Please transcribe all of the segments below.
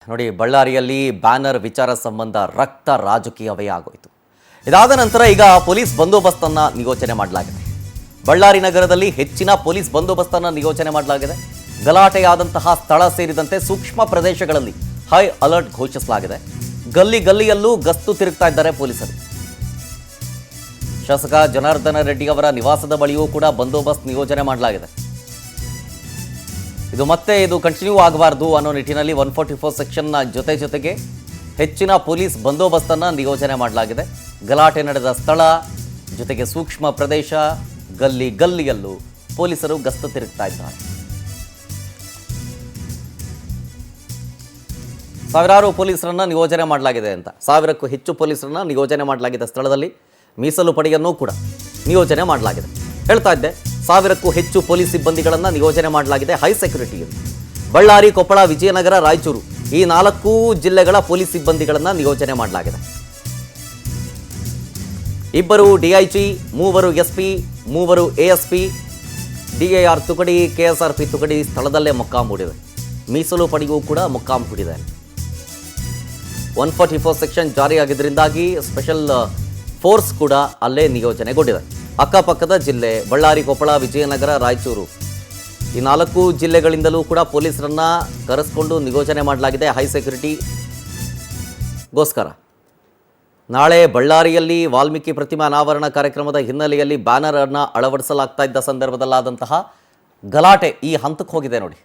ನೋಡಿ, ಬಳ್ಳಾರಿಯಲ್ಲಿ ಬ್ಯಾನರ್ ವಿಚಾರ ಸಂಬಂಧ ರಕ್ತ ರಾಜಕೀಯವೇ ಆಗೋಯಿತು. ಇದಾದ ನಂತರ ಈಗ ಪೊಲೀಸ್ ಬಂದೋಬಸ್ತನ್ನು ನಿಯೋಜನೆ ಮಾಡಲಾಗಿದೆ. ಬಳ್ಳಾರಿ ನಗರದಲ್ಲಿ ಹೆಚ್ಚಿನ ಪೊಲೀಸ್ ಬಂದೋಬಸ್ತನ್ನು ನಿಯೋಜನೆ ಮಾಡಲಾಗಿದೆ. ಗಲಾಟೆಯಾದಂತಹ ಸ್ಥಳ ಸೇರಿದಂತೆ ಸೂಕ್ಷ್ಮ ಪ್ರದೇಶಗಳಲ್ಲಿ ಹೈ ಅಲರ್ಟ್ ಘೋಷಿಸಲಾಗಿದೆ. ಗಲ್ಲಿಯಲ್ಲೂ ಗಸ್ತು ತಿರುಗ್ತಾ ಇದ್ದಾರೆ ಪೊಲೀಸರು. ಶಾಸಕ ಜನಾರ್ದನ ರೆಡ್ಡಿ ಅವರ ನಿವಾಸದ ಬಳಿಯೂ ಕೂಡ ಬಂದೋಬಸ್ತ್ ನಿಯೋಜನೆ ಮಾಡಲಾಗಿದೆ. ಇದು ಕಂಟಿನ್ಯೂ ಆಗಬಾರ್ದು ಅನ್ನೋ ನಿಟ್ಟಿನಲ್ಲಿ 144 ಸೆಕ್ಷನ್ನ ಜೊತೆಗೆ ಹೆಚ್ಚಿನ ಪೊಲೀಸ್ ಬಂದೋಬಸ್ತನ್ನು ನಿಯೋಜನೆ ಮಾಡಲಾಗಿದೆ. ಗಲಾಟೆ ನಡೆದ ಸ್ಥಳ ಜೊತೆಗೆ ಸೂಕ್ಷ್ಮ ಪ್ರದೇಶ ಗಲ್ಲಿಯಲ್ಲೂ ಪೊಲೀಸರು ಗಸ್ತು ತಿರುಗ್ತಾ ಇದ್ದಾರೆ. ಸಾವಿರಾರು ಪೊಲೀಸರನ್ನ ನಿಯೋಜನೆ ಮಾಡಲಾಗಿದೆ ಅಂತ, 1000ಕ್ಕೂ ಹೆಚ್ಚು ಪೊಲೀಸರನ್ನ ನಿಯೋಜನೆ ಮಾಡಲಾಗಿದೆ. ಸ್ಥಳದಲ್ಲಿ ಮೀಸಲು ಪಡೆಯನ್ನು ಕೂಡ ನಿಯೋಜನೆ ಮಾಡಲಾಗಿದೆ. ಹೇಳ್ತಾ ಇದ್ದೆ, 1000ಕ್ಕೂ ಹೆಚ್ಚು ಪೊಲೀಸ್ ಸಿಬ್ಬಂದಿಗಳನ್ನು ನಿಯೋಜನೆ ಮಾಡಲಾಗಿದೆ. ಹೈ ಸೆಕ್ಯೂರಿಟಿಯಲ್ಲಿ ಬಳ್ಳಾರಿ, ಕೊಪ್ಪಳ, ವಿಜಯನಗರ, ರಾಯಚೂರು ಈ 4 ಜಿಲ್ಲೆಗಳ ಪೊಲೀಸ್ ಸಿಬ್ಬಂದಿಗಳನ್ನು ನಿಯೋಜನೆ ಮಾಡಲಾಗಿದೆ. 2 DIG, 3 SP, 3 ASP, DAR ತುಕಡಿ, KSRP ತುಕಡಿ ಸ್ಥಳದಲ್ಲೇ ಮೊಕ್ಕಾಂ ಹೂಡಿದೆ. ಮೀಸಲು ಪಡೆಯೂ ಕೂಡ ಮೊಕ್ಕಾಂ ಹೂಡಿದೆ. 144 ಸೆಕ್ಷನ್ ಜಾರಿಯಾಗಿದ್ದರಿಂದಾಗಿ ಸ್ಪೆಷಲ್ ಫೋರ್ಸ್ ಕೂಡ ಅಲ್ಲೇ ನಿಯೋಜನೆಗೊಂಡಿದೆ. ಅಕ್ಕಪಕ್ಕದ ಜಿಲ್ಲೆ ಬಳ್ಳಾರಿ, ಕೊಪ್ಪಳ, ವಿಜಯನಗರ, ರಾಯಚೂರು ಈ 4 ಜಿಲ್ಲೆಗಳಿಂದಲೂ ಕೂಡ ಪೊಲೀಸರನ್ನ ಕರೆಸಿಕೊಂಡು ನಿಯೋಜನೆ ಮಾಡಲಾಗಿದೆ. ಹೈ ಸೆಕ್ಯೂರಿಟಿಗೋಸ್ಕರ ನಾಳೆ ಬಳ್ಳಾರಿಯಲ್ಲಿ ವಾಲ್ಮೀಕಿ ಪ್ರತಿಮಾ ಅನಾವರಣ ಕಾರ್ಯಕ್ರಮದ ಹಿನ್ನೆಲೆಯಲ್ಲಿ ಬ್ಯಾನರ್ ಅನ್ನು ಅಳವಡಿಸಲಾಗ್ತಾ ಇದ್ದ ಸಂದರ್ಭದಲ್ಲಾದಂತಹ ಗಲಾಟೆ ಈ ಹಂತಕ್ಕೆ ಹೋಗಿದೆ. ನೋಡಿ,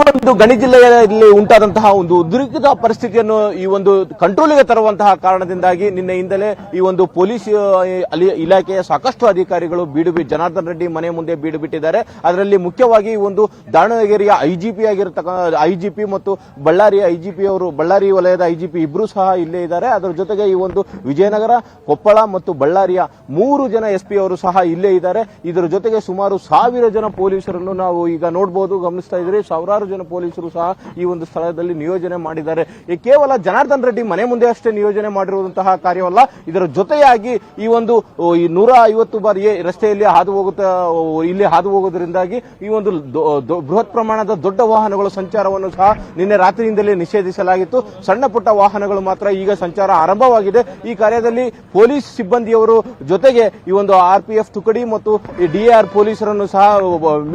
ಒಂದು ಗಣಿ ಜಿಲ್ಲೆಯಲ್ಲಿ ಉಂಟಾದಂತಹ ಒಂದು ಉದ್ರಿಕ್ತ ಪರಿಸ್ಥಿತಿಯನ್ನು ಈ ಒಂದು ಕಂಟ್ರೋಲಿಗೆ ತರುವಂತಹ ಕಾರಣದಿಂದಾಗಿ ನಿನ್ನೆಯಿಂದಲೇ ಈ ಒಂದು ಪೊಲೀಸ್ ಇಲಾಖೆಯ ಸಾಕಷ್ಟು ಅಧಿಕಾರಿಗಳು ಜನಾರ್ದನ ರೆಡ್ಡಿ ಮನೆ ಮುಂದೆ ಬೀಡು ಬಿಟ್ಟಿದ್ದಾರೆ. ಅದರಲ್ಲಿ ಮುಖ್ಯವಾಗಿ ಈ ಒಂದು ದಾವಣಗೆರೆಯ ಐಜಿಪಿ ಆಗಿರತಕ್ಕಂಥ ಐಜಿಪಿ ಮತ್ತು ಬಳ್ಳಾರಿ ಐಜಿಪಿ ಅವರು, ಬಳ್ಳಾರಿ ವಲಯದ ಐಜಿಪಿ ಇಬ್ಬರು ಸಹ ಇಲ್ಲೇ ಇದ್ದಾರೆ. ಅದರ ಜೊತೆಗೆ ಈ ಒಂದು ವಿಜಯನಗರ, ಕೊಪ್ಪಳ ಮತ್ತು ಬಳ್ಳಾರಿಯ 3 ಜನ SP ಅವರು ಸಹ ಇಲ್ಲೇ ಇದ್ದಾರೆ. ಇದರ ಜೊತೆಗೆ ಸುಮಾರು 1000 ಜನ ಪೊಲೀಸರನ್ನು ನಾವು ಈಗ ನೋಡಬಹುದು, ಗಮನಿಸ್ತಾ ಇದ್ದೀರಿ. ಸಾವಿರಾರು ಜನ ಪೊಲೀಸರು ಸಹ ಈ ಒಂದು ಸ್ಥಳದಲ್ಲಿ ನಿಯೋಜನೆ ಮಾಡಿದ್ದಾರೆ. ಕೇವಲ ಜನಾರ್ದನ ರೆಡ್ಡಿ ಮನೆ ಮುಂದೆ ಅಷ್ಟೇ ನಿಯೋಜನೆ ಮಾಡಿರುವಂತಹ ಕಾರ್ಯವಲ್ಲ, ಇದರ ಜೊತೆಯಾಗಿ ಈ ಒಂದು 150 ಬಾರಿ ರಸ್ತೆಯಲ್ಲಿ ಹಾದು ಹೋಗೋದ್ರಿಂದಾಗಿ ಈ ಒಂದು ಬೃಹತ್ ಪ್ರಮಾಣದ ದೊಡ್ಡ ವಾಹನಗಳ ಸಂಚಾರವನ್ನು ಸಹ ನಿನ್ನೆ ರಾತ್ರಿಯಿಂದಲೇ ನಿಷೇಧಿಸಲಾಗಿತ್ತು. ಸಣ್ಣ ಪುಟ್ಟ ವಾಹನಗಳು ಮಾತ್ರ ಈಗ ಸಂಚಾರ ಆರಂಭವಾಗಿದೆ. ಈ ಕಾರ್ಯದಲ್ಲಿ ಪೊಲೀಸ್ ಸಿಬ್ಬಂದಿಯವರು ಜೊತೆಗೆ ಈ ಒಂದು RPF ತುಕಡಿ ಮತ್ತು DAR ಪೊಲೀಸರನ್ನು ಸಹ,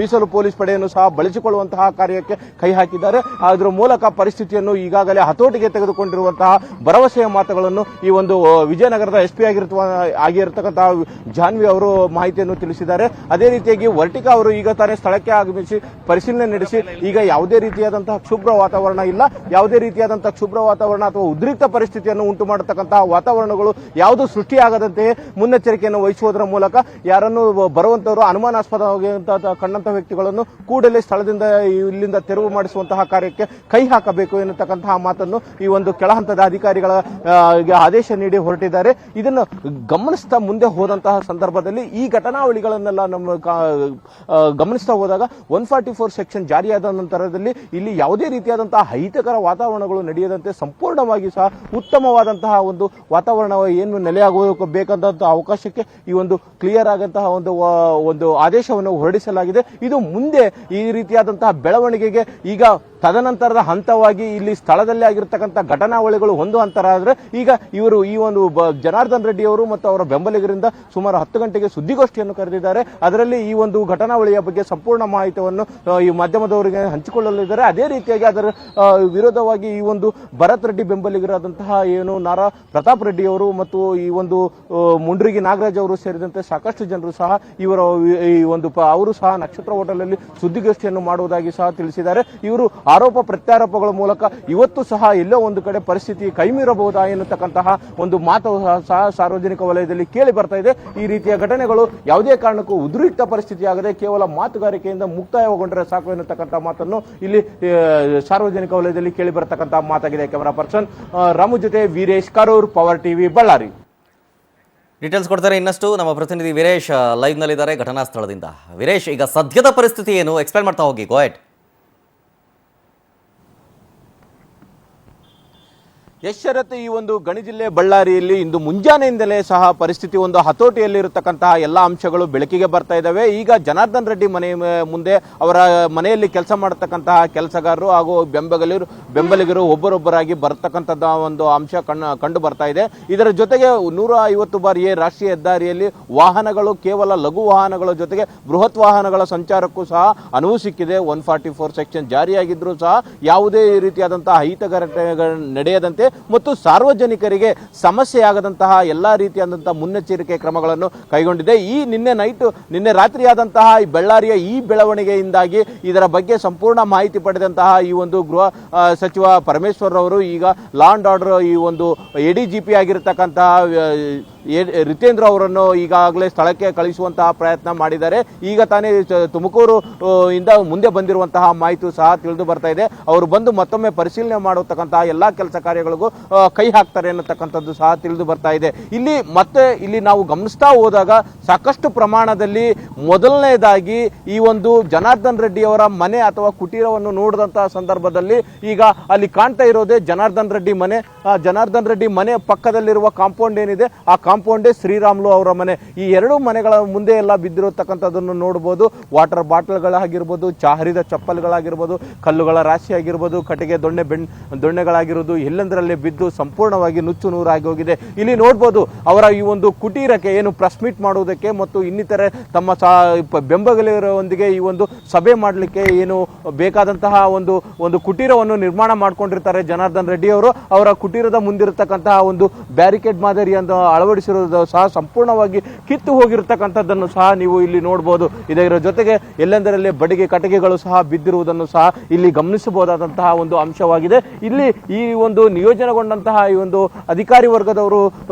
ಮೀಸಲು ಪೊಲೀಸ್ ಪಡೆಯನ್ನು ಸಹ ಬಳಸಿಕೊಳ್ಳುವಂತಹ ಕಾರ್ಯಕ್ಕೆ ಕೈ ಹಾಕಿದ್ದಾರೆ. ಅದರ ಮೂಲಕ ಪರಿಸ್ಥಿತಿಯನ್ನು ಈಗಾಗಲೇ ಹತೋಟಿಗೆ ತೆಗೆದುಕೊಂಡಿರುವಂತಹ ಭರವಸೆಯ ಮಾತುಗಳನ್ನು ಈ ಒಂದು ವಿಜಯನಗರದ SP ಆಗಿರತಕ್ಕಂತಹ ಜಾನ್ವಿ ಅವರು ಮಾಹಿತಿಯನ್ನು ತಿಳಿಸಿದ್ದಾರೆ. ಅದೇ ರೀತಿಯಾಗಿ ವರ್ಟಿಕಾ ಅವರು ಈಗ ತಾನೇ ಸ್ಥಳಕ್ಕೆ ಆಗಮಿಸಿ ಪರಿಶೀಲನೆ ನಡೆಸಿ ಈಗ ಯಾವುದೇ ರೀತಿಯಾದಂತಹ ಕ್ಷುಬ್ರ ವಾತಾವರಣ ಇಲ್ಲ, ಯಾವುದೇ ರೀತಿಯಾದಂತಹ ಕ್ಷುಬ್ರ ವಾತಾವರಣ ಅಥವಾ ಉದ್ರಿಕ್ತ ಪರಿಸ್ಥಿತಿಯನ್ನು ಉಂಟು ಮಾಡತಕ್ಕಂತಹ ವಾತಾವರಣಗಳು ಯಾವುದು ಸೃಷ್ಟಿಯಾಗದಂತೆಯೇ ಮುನ್ನೆಚ್ಚರಿಕೆಯನ್ನು ವಹಿಸುವುದರ ಮೂಲಕ ಯಾರನ್ನು ಬರುವಂತವರು ಅನುಮಾನಾಸ್ಪದವಾಗಿ ಕಂಡಂತಹ ವ್ಯಕ್ತಿಗಳನ್ನು ಕೂಡಲೇ ಸ್ಥಳದಿಂದ ಇಲ್ಲಿಂದ ತೆರವು ಮಾಡಿಸುವಂತಹ ಕಾರ್ಯಕ್ಕೆ ಕೈ ಹಾಕಬೇಕು ಎನ್ನುತ್ತಕ್ಕಂತಹ ಮಾತನ್ನು ಈ ಒಂದು ಕೆಳಹಂತದ ಅಧಿಕಾರಿಗಳ ಆದೇಶ ನೀಡಿ ಹೊರಟಿದ್ದಾರೆ. ಇದನ್ನು ಗಮನಿಸ್ತಾ ಮುಂದೆ ಹೋದಂತಹ ಸಂದರ್ಭದಲ್ಲಿ ಈ ಘಟನಾವಳಿಗಳನ್ನೆಲ್ಲ ನಮ್ಮ ಗಮನಿಸ್ತಾ ಹೋದಾಗ 144 ಸೆಕ್ಷನ್ ಜಾರಿಯಾದ ನಂತರದಲ್ಲಿ ಇಲ್ಲಿ ಯಾವುದೇ ರೀತಿಯಾದಂತಹ ಅಹಿತಕರ ವಾತಾವರಣಗಳು ನಡೆಯದಂತೆ ಸಂಪೂರ್ಣವಾಗಿ ಸಹ ಉತ್ತಮವಾದಂತಹ ಒಂದು ವಾತಾವರಣ ಏನು ನೆಲೆಯಾಗಬೇಕಾದಂತಹ ಅವಕಾಶಕ್ಕೆ ಈ ಒಂದು ಕ್ಲಿಯರ್ ಆದಂತಹ ಒಂದು ಆದೇಶವನ್ನು ಹೊರಡಿಸಲಾಗಿದೆ. ಇದು ಮುಂದೆ ಈ ರೀತಿಯಾದಂತಹ ಬೆಳವಣಿಗೆಗೆ ಈಗ ತದನಂತರದ ಹಂತವಾಗಿ ಇಲ್ಲಿ ಸ್ಥಳದಲ್ಲಿ ಆಗಿರತಕ್ಕಂಥ ಘಟನಾವಳಿಗಳು ಒಂದು ಹಂತ ಆದ್ರೆ ಈಗ ಇವರು ಈ ಒಂದು ಜನಾರ್ದನ ರೆಡ್ಡಿ ಅವರು ಮತ್ತು ಅವರ ಬೆಂಬಲಿಗರಿಂದ ಸುಮಾರು 10 ಗಂಟೆಗೆ ಸುದ್ದಿಗೋಷ್ಠಿಯನ್ನು ಕರೆದಿದ್ದಾರೆ. ಅದರಲ್ಲಿ ಈ ಒಂದು ಘಟನಾವಳಿಯ ಬಗ್ಗೆ ಸಂಪೂರ್ಣ ಮಾಹಿತಿಯನ್ನು ಈ ಮಾಧ್ಯಮದವರಿಗೆ ಹಂಚಿಕೊಳ್ಳಲಿದ್ದಾರೆ. ಅದೇ ರೀತಿಯಾಗಿ ಅದರ ವಿರೋಧವಾಗಿ ಈ ಒಂದು ಭರತ್ ರೆಡ್ಡಿ ಬೆಂಬಲಿಗರಾದಂತಹ ನಾರಾ ಪ್ರತಾಪ್ ರೆಡ್ಡಿ ಅವರು ಮತ್ತು ಈ ಒಂದು ಮುಂಡ್ರಿಗಿ ನಾಗರಾಜ್ ಅವರು ಸೇರಿದಂತೆ ಸಾಕಷ್ಟು ಜನರು ಸಹ ಅವರು ಸಹ ನಕ್ಷತ್ರ ಹೋಟೆಲ್ ಅಲ್ಲಿ ಸುದ್ದಿಗೋಷ್ಠಿಯನ್ನು ಮಾಡುವುದಾಗಿ ಸಹ ತಿಳಿಸಿದ್ದಾರೆ. ಇವರು ಆರೋಪ ಪ್ರತ್ಯಾರೋಪಗಳ ಮೂಲಕ ಇವತ್ತು ಸಹ ಎಲ್ಲೋ ಒಂದು ಕಡೆ ಪರಿಸ್ಥಿತಿ ಕೈಮೀರಬಹುದಾ ಎನ್ನುತ್ತಕ್ಕಂತಹ ಒಂದು ಮಾತು ಸಹ ಸಾರ್ವಜನಿಕ ವಲಯದಲ್ಲಿ ಕೇಳಿ ಬರ್ತಾ ಇದೆ. ಈ ರೀತಿಯ ಘಟನೆಗಳು ಯಾವುದೇ ಕಾರಣಕ್ಕೂ ಉದ್ರಿಕ್ತ ಪರಿಸ್ಥಿತಿ ಆಗದೆ ಕೇವಲ ಮಾತುಗಾರಿಕೆಯಿಂದ ಮುಕ್ತಾಯಗೊಂಡರೆ ಸಾಕು ಎನ್ನುತ್ತಕ್ಕಂತಹ ಮಾತನ್ನು ಇಲ್ಲಿ ಸಾರ್ವಜನಿಕ ವಲಯದಲ್ಲಿ ಕೇಳಿ ಬರತಕ್ಕಂತಹ ಮಾತಾಗಿದೆ. ಕ್ಯಾಮರಾ ಪರ್ಸನ್ ರಾಮು ಜೊತೆ Veeresh, Karur, power TV, Ballari. Details ಕೊಡ್ತಾರೆ ಇನ್ನಷ್ಟು ನಮ್ಮ ಪ್ರತಿನಿಧಿ ವೀರೇಶ್ ಲೈವ್ ನಲ್ಲಿದ್ದಾರೆ ಘಟನಾ ಸ್ಥಳದಿಂದ. ವೀರೇಶ್, ಈಗ ಸದ್ಯದ ಪರಿಸ್ಥಿತಿ ಏನು, ಎಕ್ಸ್ಪ್ಲೇನ್ ಮಾಡ್ತಾ ಹೋಗಿ. ಗೋ ಹೆಡ್. ಎಸ್ ಶರತ್, ಈ ಒಂದು ಗಣಿ ಜಿಲ್ಲೆ ಬಳ್ಳಾರಿಯಲ್ಲಿ ಇಂದು ಮುಂಜಾನೆಯಿಂದಲೇ ಸಹ ಪರಿಸ್ಥಿತಿ ಒಂದು ಹತೋಟಿಯಲ್ಲಿರತಕ್ಕಂತಹ ಎಲ್ಲ ಅಂಶಗಳು ಬೆಳಕಿಗೆ ಬರ್ತಾ ಇದ್ದಾವೆ. ಈಗ ಜನಾರ್ದನ್ ರೆಡ್ಡಿ ಮನೆ ಮುಂದೆ ಅವರ ಮನೆಯಲ್ಲಿ ಕೆಲಸ ಮಾಡತಕ್ಕಂತಹ ಕೆಲಸಗಾರರು ಹಾಗೂ ಬೆಂಬಲಿಗರು ಒಬ್ಬರೊಬ್ಬರಾಗಿ ಬರತಕ್ಕಂಥದ್ದು ಒಂದು ಅಂಶ ಕಂಡು ಬರ್ತಾ ಇದೆ. ಇದರ ಜೊತೆಗೆ 150 ಬಾರಿ ರಾಷ್ಟ್ರೀಯ ಹೆದ್ದಾರಿಯಲ್ಲಿ ವಾಹನಗಳು, ಕೇವಲ ಲಘು ವಾಹನಗಳ ಜೊತೆಗೆ ಬೃಹತ್ ವಾಹನಗಳ ಸಂಚಾರಕ್ಕೂ ಸಹ ಅನುವು ಸಿಕ್ಕಿದೆ. 144 ಸೆಕ್ಷನ್ ಜಾರಿಯಾಗಿದ್ರೂ ಸಹ ಯಾವುದೇ ರೀತಿಯಾದಂತಹ ಅಹಿತಕರತೆಗಳು ನಡೆಯದಂತೆ ಮತ್ತು ಸಾರ್ವಜನಿಕರಿಗೆ ಸಮಸ್ಯೆಯಾಗದಂತಹ ಎಲ್ಲಾ ರೀತಿಯಾದಂತಹ ಮುನ್ನೆಚ್ಚರಿಕೆ ಕ್ರಮಗಳನ್ನು ಕೈಗೊಂಡಿದೆ. ನಿನ್ನೆ ರಾತ್ರಿಯಾದಂತಹ ಈ ಬಳ್ಳಾರಿಯ ಈ ಬೆಳವಣಿಗೆಯಿಂದಾಗಿ ಇದರ ಬಗ್ಗೆ ಸಂಪೂರ್ಣ ಮಾಹಿತಿ ಪಡೆದಂತಹ ಈ ಒಂದು ಗೃಹ ಸಚಿವ ಪರಮೇಶ್ವರ್ ಅವರು ಈಗ ಲಾ ಅಂಡ್ ಆರ್ಡರ್ ಈ ಒಂದು ಎಡಿಜಿಪಿ ಆಗಿರತಕ್ಕಂತಹ ರಿತೇಂದ್ರ ಅವರನ್ನು ಈಗಾಗಲೇ ಸ್ಥಳಕ್ಕೆ ಕಳಿಸುವಂತಹ ಪ್ರಯತ್ನ ಮಾಡಿದ್ದಾರೆ. ಈಗ ತಾನೇ ತುಮಕೂರು ಇಂದ ಮುಂದೆ ಬಂದಿರುವಂತಹ ಮಾಹಿತಿ ಸಹ ತಿಳಿದು ಬರ್ತಾ ಇದೆ. ಅವರು ಬಂದು ಮತ್ತೊಮ್ಮೆ ಪರಿಶೀಲನೆ ಮಾಡತಕ್ಕಂತಹ ಎಲ್ಲಾ ಕೆಲಸ ಕಾರ್ಯಗಳಿಗೂ ಕೈ ಹಾಕ್ತಾರೆ ಅನ್ನತಕ್ಕಂಥದ್ದು ಸಹ ತಿಳಿದು ಬರ್ತಾ ಇದೆ. ಇಲ್ಲಿ ನಾವು ಗಮನಿಸ್ತಾ ಹೋದಾಗ ಸಾಕಷ್ಟು ಪ್ರಮಾಣದಲ್ಲಿ ಮೊದಲನೇದಾಗಿ ಈ ಒಂದು ಜನಾರ್ದನ್ ರೆಡ್ಡಿ ಅವರ ಮನೆ ಅಥವಾ ಕುಟೀರವನ್ನು ನೋಡಿದಂತಹ ಸಂದರ್ಭದಲ್ಲಿ ಈಗ ಅಲ್ಲಿ ಕಾಣ್ತಾ ಇರೋದೇ ಜನಾರ್ದನ್ ರೆಡ್ಡಿ ಮನೆ. ಜನಾರ್ದನ್ ರೆಡ್ಡಿ ಮನೆ ಪಕ್ಕದಲ್ಲಿರುವ ಕಾಂಪೌಂಡ್ ಏನಿದೆ, ಆ ಕಾಂಪೌಂಡೇ ಶ್ರೀರಾಮ್ಲು ಅವರ ಮನೆ. ಈ ಎರಡು ಮನೆಗಳ ಮುಂದೆ ಎಲ್ಲ ಬಿದ್ದಿರತಕ್ಕಂಥದ್ದನ್ನು ನೋಡಬಹುದು. ವಾಟರ್ ಬಾಟಲ್ಗಳಾಗಿರ್ಬೋದು, ಚಹರಿದ ಚಪ್ಪಲ್ಗಳಾಗಿರ್ಬೋದು, ಕಲ್ಲುಗಳ ರಾಶಿ ಆಗಿರ್ಬೋದು, ಕಟ್ಟಿಗೆ ದೊಣ್ಣೆಗಳಾಗಿರೋದು ಎಲ್ಲೆಂದರಲ್ಲಿ ಬಿದ್ದು ಸಂಪೂರ್ಣವಾಗಿ ನುಚ್ಚು ನೂರಾಗಿ ಹೋಗಿದೆ. ಇಲ್ಲಿ ನೋಡ್ಬೋದು ಅವರ ಈ ಒಂದು ಕುಟೀರಕ್ಕೆ ಏನು ಪ್ರೆಸ್ ಮೀಟ್ ಮಾಡುವುದಕ್ಕೆ ಮತ್ತು ಇನ್ನಿತರೆ ತಮ್ಮ ಬೆಂಬಲಿಗರೊಂದಿಗೆ ಈ ಒಂದು ಸಭೆ ಮಾಡಲಿಕ್ಕೆ ಏನು ಬೇಕಾದಂತಹ ಒಂದು ಕುಟೀರವನ್ನು ನಿರ್ಮಾಣ ಮಾಡ್ಕೊಂಡಿರ್ತಾರೆ ಜನಾರ್ದನ್ ರೆಡ್ಡಿ ಅವರು. ಅವರ ಕುಟೀರದ ಮುಂದಿರತಕ್ಕಂತಹ ಒಂದು ಬ್ಯಾರಿಕೇಡ್ ಮಾದರಿಯನ್ನು ಅಳವಡಿಸಿರುವುದು ಸಹ ಸಂಪೂರ್ಣವಾಗಿ ಕಿತ್ತು ಹೋಗಿರತಕ್ಕಂಥದ್ದನ್ನು ಸಹ ನೀವು ಇಲ್ಲಿ ನೋಡಬಹುದು. ಇದರ ಜೊತೆಗೆ ಎಲ್ಲೆಂದರಲ್ಲಿ ಬಡಿಗೆ ಕಟ್ಟಿಗೆಗಳು ಸಹ ಬಿದ್ದಿರುವುದನ್ನು ಸಹ ಇಲ್ಲಿ ಗಮನಿಸಬಹುದಾದಂತಹ ಒಂದು ಅಂಶವಾಗಿದೆ. ಇಲ್ಲಿ ಈ ಒಂದು ನಿಯೋಜನೆಗೊಂಡಂತಹ ಈ ಒಂದು ಅಧಿಕಾರಿ ವರ್ಗದವರು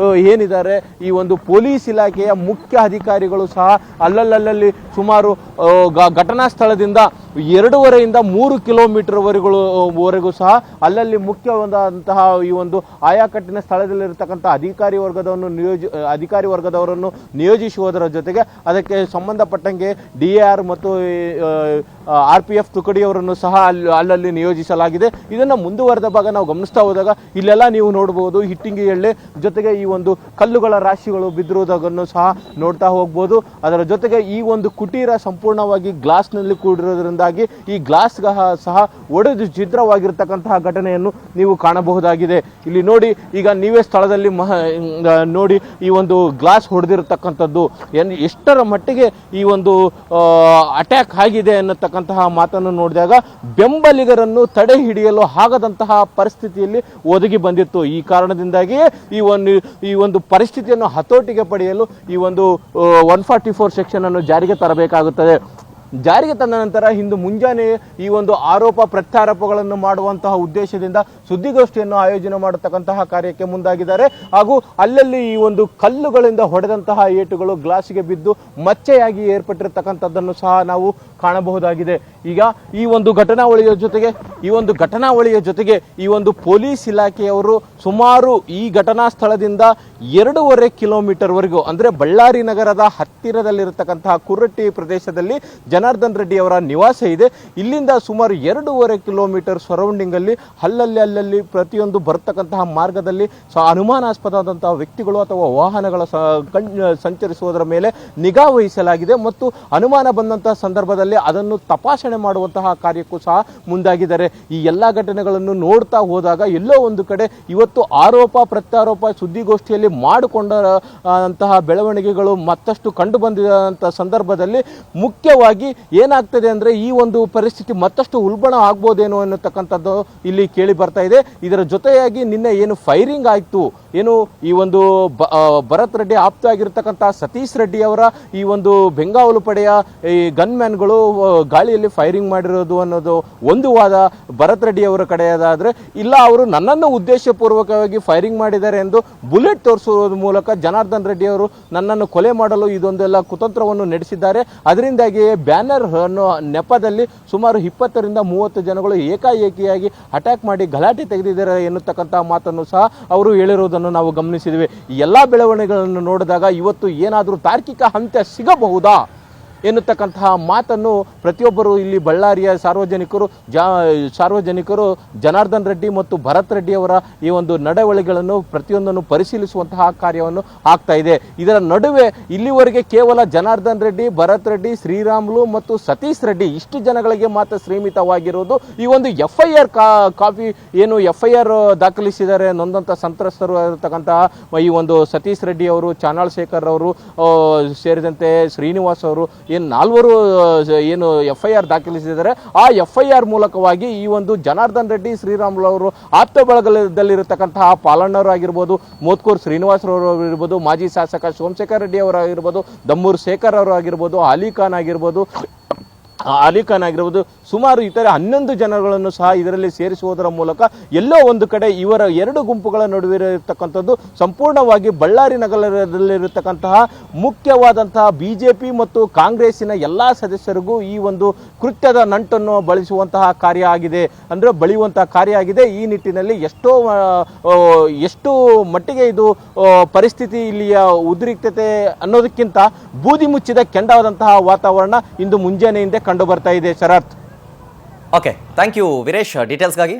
ಏನಿದ್ದಾರೆ, ಈ ಒಂದು ಪೊಲೀಸ್ ಇಲಾಖೆಯ ಮುಖ್ಯ ಅಧಿಕಾರಿಗಳು ಸಹ ಅಲ್ಲಲ್ಲಿ ಸುಮಾರು ಘಟನಾ ಸ್ಥಳದಿಂದ 2.5 ಇಂದ 3 ಕಿಲೋಮೀಟರ್ ವರೆಗೂ ಸಹ ಅಲ್ಲಲ್ಲಿ ಮುಖ್ಯವಾದಂತಹ ಈ ಒಂದು ಆಯಾಕಟ್ಟಿನ ಸ್ಥಳದಲ್ಲಿರತಕ್ಕಂತಹ ಅಧಿಕಾರಿ ವರ್ಗದವರನ್ನು ನಿಯೋಜಿಸುವುದರ ಜೊತೆಗೆ ಅದಕ್ಕೆ ಸಂಬಂಧಪಟ್ಟಂಗೆ DAR ಮತ್ತು RPF ತುಕಡಿಯವರನ್ನು ಸಹ ಅಲ್ಲಲ್ಲಿ ನಿಯೋಜಿಸಲಾಗಿದೆ. ಇದನ್ನ ಮುಂದುವರೆದ ಭಾಗ ನಾವು ಗಮನಿಸ್ತಾ ಹೋದಾಗ ಇಲ್ಲೆಲ್ಲ ನೀವು ನೋಡಬಹುದು ಹಿಟ್ಟಿಂಗಿ ಎಳ್ಳೆ ಜೊತೆಗೆ ಈ ಒಂದು ಕಲ್ಲುಗಳ ರಾಶಿಗಳು ಬಿದ್ದಿರುವುದನ್ನು ಸಹ ನೋಡ್ತಾ ಹೋಗ್ಬೋದು. ಅದರ ಜೊತೆಗೆ ಈ ಒಂದು ಕುಟೀರ ಸಂಪೂರ್ಣವಾಗಿ ಗ್ಲಾಸ್ ನಲ್ಲಿ ಕೂಡಿರೋದ್ರಿಂದಾಗಿ ಈ ಗ್ಲಾಸ್ ಸಹ ಒಡೆದು ಛಿದ್ರವಾಗಿರ್ತಕ್ಕಂತಹ ಘಟನೆಯನ್ನು ನೀವು ಕಾಣಬಹುದಾಗಿದೆ. ಇಲ್ಲಿ ನೋಡಿ, ಈಗ ನೀವೇ ಸ್ಥಳದಲ್ಲಿ ನೋಡಿ ಈ ಒಂದು ಗ್ಲಾಸ್ ಹೊಡೆದಿರತಕ್ಕಂಥದ್ದು ಎಷ್ಟರ ಮಟ್ಟಿಗೆ ಈ ಒಂದು ಅಟ್ಯಾಕ್ ಆಗಿದೆ ಅನ್ನತಕ್ಕಂತಹ ಮಾತನ್ನು ನೋಡಿದಾಗ ಬೆಂಬಲಿಗರನ್ನು ತಡೆ ಹಿಡಿಯಲು ಆಗದಂತಹ ಪರಿಸ್ಥಿತಿಯಲ್ಲಿ ಒದಗಿ ಬಂದಿತ್ತು. ಈ ಕಾರಣದಿಂದಾಗಿ ಈ ಒಂದು ಪರಿಸ್ಥಿತಿಯನ್ನು ಹತೋಟಿಗೆ ಪಡೆಯಲು ಈ ಒಂದು 144 ಸೆಕ್ಷನ್ ಅನ್ನು ಜಾರಿಗೆ ತರಬೇಕಾಗುತ್ತದೆ. ಜಾರಿಗೆ ತಂದ ನಂತರ ಇಂದು ಮುಂಜಾನೆ ಈ ಒಂದು ಆರೋಪ ಪ್ರತ್ಯಾರೋಪಗಳನ್ನು ಮಾಡುವಂತಹ ಉದ್ದೇಶದಿಂದ ಸುದ್ದಿಗೋಷ್ಠಿಯನ್ನು ಆಯೋಜನೆ ಮಾಡತಕ್ಕಂತಹ ಕಾರ್ಯಕ್ಕೆ ಮುಂದಾಗಿದ್ದಾರೆ. ಹಾಗೂ ಅಲ್ಲಲ್ಲಿ ಈ ಒಂದು ಕಲ್ಲುಗಳಿಂದ ಹೊಡೆದಂತಹ ಏಟುಗಳು ಗ್ಲಾಸ್ಗೆ ಬಿದ್ದು ಮಚ್ಚೆಯಾಗಿ ಏರ್ಪಟ್ಟಿರತಕ್ಕಂಥದ್ದನ್ನು ಸಹ ನಾವು ಕಾಣಬಹುದಾಗಿದೆ. ಈಗ ಈ ಒಂದು ಘಟನಾವಳಿಯ ಜೊತೆಗೆ ಈ ಒಂದು ಪೊಲೀಸ್ ಇಲಾಖೆಯವರು ಸುಮಾರು ಈ ಘಟನಾ ಸ್ಥಳದಿಂದ 2.5 ಕಿಲೋಮೀಟರ್ ವರೆಗೂ, ಅಂದ್ರೆ ಬಳ್ಳಾರಿ ನಗರದ ಹತ್ತಿರದಲ್ಲಿರತಕ್ಕಂತಹ ಕುರ್ರಟ್ಟಿ ಪ್ರದೇಶದಲ್ಲಿ ಜನಾರ್ದನ್ ರೆಡ್ಡಿ ಅವರ ನಿವಾಸ ಇದೆ. ಇಲ್ಲಿಂದ ಸುಮಾರು 2.5 ಕಿಲೋಮೀಟರ್ ಸರೌಂಡಿಂಗ್ ಅಲ್ಲಿ ಅಲ್ಲಲ್ಲಿ ಪ್ರತಿಯೊಂದು ಬರತಕ್ಕಂತಹ ಮಾರ್ಗದಲ್ಲಿ ಅನುಮಾನಾಸ್ಪದವಾದಂತಹ ವ್ಯಕ್ತಿಗಳು ಅಥವಾ ವಾಹನಗಳ ಸಂಚರಿಸುವುದರ ಮೇಲೆ ನಿಗಾ ವಹಿಸಲಾಗಿದೆ ಮತ್ತು ಅನುಮಾನ ಬಂದಂತಹ ಸಂದರ್ಭದಲ್ಲಿ ಅದನ್ನು ತಪಾಸಣೆ ಮಾಡುವಂತಹ ಕಾರ್ಯಕ್ಕೂ ಸಹ ಮುಂದಾಗಿದ್ದಾರೆ. ಈ ಎಲ್ಲಾ ಘಟನೆಗಳನ್ನು ನೋಡ್ತಾ ಹೋದಾಗ ಎಲ್ಲೋ ಒಂದು ಕಡೆ ಇವತ್ತು ಆರೋಪ ಪ್ರತ್ಯಾರೋಪ ಸುದ್ದಿಗೋಷ್ಠಿಯಲ್ಲಿ ಮಾಡಿಕೊಂಡಂತಹ ಬೆಳವಣಿಗೆಗಳು ಮತ್ತಷ್ಟು ಕಂಡು ಬಂದಿರುವಂತಹ ಸಂದರ್ಭದಲ್ಲಿ ಮುಖ್ಯವಾಗಿ ಏನಾಗ್ತದೆ ಅಂದ್ರೆ ಈ ಒಂದು ಪರಿಸ್ಥಿತಿ ಮತ್ತಷ್ಟು ಉಲ್ಬಣ ಆಗ್ಬೋದೇನೋ ಅನ್ನತಕ್ಕಂಥದ್ದು ಇಲ್ಲಿ ಕೇಳಿ ಬರ್ತಾ ಇದೆ. ಇದರ ಜೊತೆಯಾಗಿ ನಿನ್ನೆ ಏನು ಫೈರಿಂಗ್ ಆಯ್ತು, ಏನು ಈ ಒಂದು ಭರತ್ ರೆಡ್ಡಿ ಆಪ್ತ ಆಗಿರ್ತಕ್ಕಂತಹ ಸತೀಶ್ ರೆಡ್ಡಿ ಅವರ ಈ ಒಂದು ಬೆಂಗಾವಲು ಪಡೆಯ ಈ ಗನ್ ಮ್ಯಾನ್ಗಳು ಗಾಳಿಯಲ್ಲಿ ಫೈರಿಂಗ್ ಮಾಡಿರೋದು ಅನ್ನೋದು ಒಂದು ವಾದ ಭರತ್ ರೆಡ್ಡಿ ಅವರ ಕಡೆಯದಾದ್ರೆ, ಇಲ್ಲ ಅವರು ನನ್ನನ್ನು ಉದ್ದೇಶಪೂರ್ವಕವಾಗಿ ಫೈರಿಂಗ್ ಮಾಡಿದ್ದಾರೆ ಎಂದು ಬುಲೆಟ್ ತೋರಿಸುವುದರ ಮೂಲಕ ಜನಾರ್ದನ್ ರೆಡ್ಡಿ ಅವರು ನನ್ನನ್ನು ಕೊಲೆ ಮಾಡಲು ಇದೊಂದೆಲ್ಲ ಕುತಂತ್ರವನ್ನು ನಡೆಸಿದ್ದಾರೆ. ಅದರಿಂದಾಗಿ ಬ್ಯಾನರ್ ಅನ್ನೋ ನೆಪದಲ್ಲಿ ಸುಮಾರು 20 ರಿಂದ 30 ಜನಗಳು ಏಕಾಏಕಿಯಾಗಿ ಅಟ್ಯಾಕ್ ಮಾಡಿ ಗಲಾಟೆ ತೆಗೆದಿದ್ದಾರೆ ಎನ್ನುತ್ತಕ್ಕಂತಹ ಮಾತನ್ನು ಸಹ ಅವರು ಹೇಳಿರುವುದನ್ನು ನಾವು ಗಮನಿಸಿದ್ವಿ. ಈ ಎಲ್ಲಾ ಬೆಳವಣಿಗೆಗಳನ್ನು ನೋಡಿದಾಗ ಇವತ್ತು ಏನಾದರೂ ತಾರ್ಕಿಕ ಅಂತ್ಯ ಸಿಗಬಹುದಾ? ಎನ್ನುತ್ತಕ್ಕಂತಹ ಮಾತನ್ನು ಪ್ರತಿಯೊಬ್ಬರು ಇಲ್ಲಿ ಬಳ್ಳಾರಿಯ ಸಾರ್ವಜನಿಕರು ಜನಾರ್ದನ್ ರೆಡ್ಡಿ ಮತ್ತು ಭರತ್ ರೆಡ್ಡಿ ಅವರ ಈ ಒಂದು ನಡವಳಿಕೆಗಳನ್ನು ಪ್ರತಿಯೊಂದನ್ನು ಪರಿಶೀಲಿಸುವಂತಹ ಕಾರ್ಯವನ್ನು ಆಗ್ತಾ ಇದೆ. ಇದರ ನಡುವೆ ಇಲ್ಲಿವರೆಗೆ ಕೇವಲ ಜನಾರ್ದನ್ ರೆಡ್ಡಿ, ಭರತ್ ರೆಡ್ಡಿ, ಶ್ರೀರಾಮುಲು ಮತ್ತು ಸತೀಶ್ ರೆಡ್ಡಿ ಇಷ್ಟು ಜನಗಳಿಗೆ ಮಾತ್ರ ಸೀಮಿತವಾಗಿರುವುದು. ಈ ಒಂದು FIR ಕಾಪಿ ಏನು FIR ದಾಖಲಿಸಿದ್ದಾರೆ ನೊಂದಂತ ಸಂತ್ರಸ್ತರು ಇರತಕ್ಕಂತಹ ಈ ಒಂದು ಸತೀಶ್ ರೆಡ್ಡಿ ಅವರು, ಚಾನಾಳ್ ಶೇಖರ್ ಅವರು ಸೇರಿದಂತೆ ಶ್ರೀನಿವಾಸ್ ಅವರು ಏನು 4 ಏನು FIR ದಾಖಲಿಸಿದ್ದಾರೆ. ಆ FIR ಮೂಲಕವಾಗಿ ಈ ಒಂದು ಜನಾರ್ದನ್ ರೆಡ್ಡಿ, ಶ್ರೀರಾಮುಲು ಅವರು ಆಪ್ತ ಬಳಗದಲ್ಲಿರತಕ್ಕಂತಹ ಪಾಲಣ್ಣವರು ಆಗಿರ್ಬೋದು, ಮೋತ್ಕೂರ್ ಶ್ರೀನಿವಾಸ್ ಅವರು ಇರ್ಬೋದು, ಮಾಜಿ ಶಾಸಕ ಸೋಮಶೇಖರ್ ರೆಡ್ಡಿ ಅವರು ಆಗಿರ್ಬೋದು, ದಮ್ಮೂರ್ ಶೇಖರ್ ಅವರು ಆಗಿರ್ಬೋದು, ಅಲಿ ಖಾನ್ ಆಗಿರ್ಬೋದು, ಸುಮಾರು ಇತರೆ 11 ಜನಗಳನ್ನು ಸಹ ಇದರಲ್ಲಿ ಸೇರಿಸುವುದರ ಮೂಲಕ ಎಲ್ಲೋ ಒಂದು ಕಡೆ ಇವರ 2 ಗುಂಪುಗಳ ನಡುವೆ ಇರತಕ್ಕಂಥದ್ದು ಸಂಪೂರ್ಣವಾಗಿ ಬಳ್ಳಾರಿ ನಗರದಲ್ಲಿರತಕ್ಕಂತಹ ಮುಖ್ಯವಾದಂತಹ ಬಿಜೆಪಿ ಮತ್ತು ಕಾಂಗ್ರೆಸ್ಸಿನ ಎಲ್ಲಾ ಸದಸ್ಯರಿಗೂ ಈ ಒಂದು ಕೃತ್ಯದ ನಂಟನ್ನು ಬಳಿಯುವಂತಹ ಕಾರ್ಯ ಆಗಿದೆ. ಈ ನಿಟ್ಟಿನಲ್ಲಿ ಎಷ್ಟು ಮಟ್ಟಿಗೆ ಇದು ಪರಿಸ್ಥಿತಿ ಇಲ್ಲಿಯ ಉದ್ರಿಕ್ತತೆ ಅನ್ನೋದಕ್ಕಿಂತ ಬೂದಿ ಮುಚ್ಚಿದ ಕೆಂಡವಾದಂತಹ ವಾತಾವರಣ ಇಂದು ಮುಂಜಾನೆಯಿಂದ ಕಂಡು ಬರ್ತಾ ಇದೆ. ಶರತ್, ಓಕೆ, ಥ್ಯಾಂಕ್ ಯು ವೀರೇಶ್ ಡೀಟೇಲ್ಸ್ಗಾಗಿ.